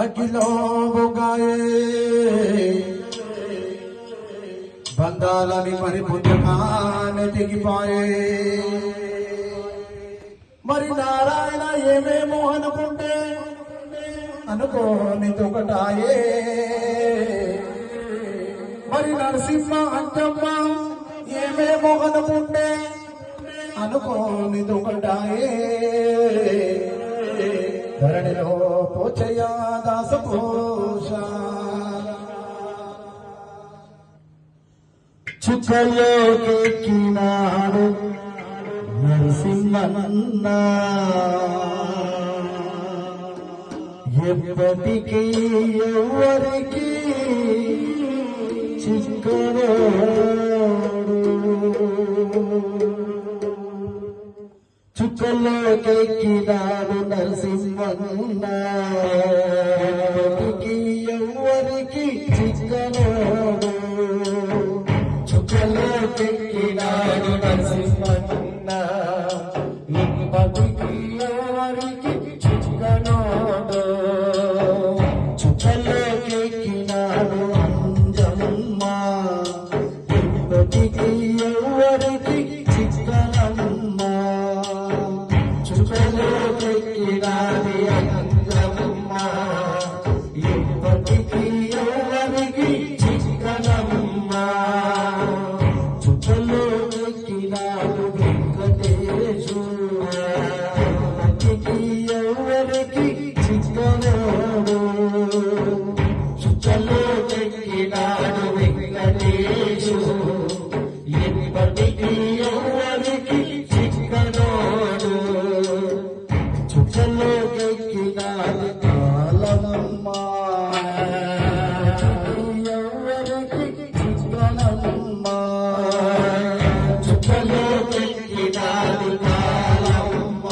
అగ్గిలో బొగాయే బంధాలని మరి పుణ్యకానే తెగిపాయే. మరి నారాయణ ఏమేమో అనుకుంటే అనుకోనిదొకటాయే. మరి నరసింహ అంజమ్మ ఏమేమో అనుకుంటే అనుకోనిదొకటాయే. ధరణిలో పోచయ్యా దాసపోష చుక్కలోకెక్కినాడు నరసింహన్న ఎప్పటికీ ఎవరికి చిక్కరోడు. చుక్కలోకెక్కినాడు నరసింహన్న ఎప్పటికీ ఎవరికి చిక్కరోడు. చుక్కలోకెక్కినాడు నరసింహన్న ఎప్పటికీ ఎవరికి చిక్కరోడు. చుక్కలోకెక్కినాడు అంజమ్మ ఎప్పటికీ ఎవరికి చిక్కనమ్మ. చుక్కలోకెక్కినాడు అంజమ్మ ఎప్పటికీ ఎవరికి చిక్కనమ్మ. చుక్కలోకెక్కినాడు వెంకటేశుడు ఎప్పటికీ ఎవరికి చిక్కనోడు. చుక్కలోకెక్కినాడు వెంకటేశుడు ఎప్పటికీ ఎవరికి చిక్కనోడు. చుక్కలోకెక్కినాడు కాలమమ్మ ఎవరికి చిక్కనమ్మ. చుక్కలోకెక్కినాడు కాలమ్మ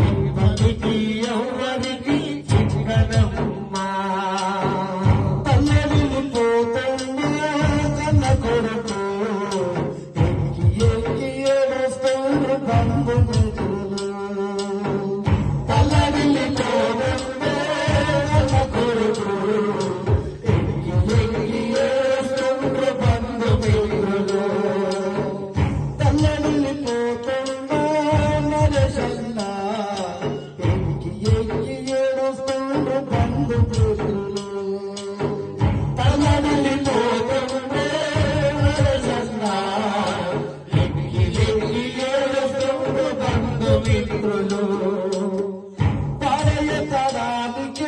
ఎప్పటికీ ఎవరికి చిక్కనమ్మ. తల్లడిని పోతున్నా కన్న కొడుకు ఎక్కి ఎక్కి ఏడుస్తారు బంధుమిత్రులు. తల్లడిని పోతున్నా కన్న కొడుకు ఎక్కి ఎక్కి ఏడుస్తారు బంధుమిత్రులు. తల్లడిని పోతున్నా నరసన్న ఎక్కి ఎక్కి ఏడుస్తారు బంధుమిత్రులు. తల్లడిని పోతున్నా నరసన్న ఎక్కి ఎక్కి ఏడుస్తారు బంధుమిత్రులు. పాడయ తరానికి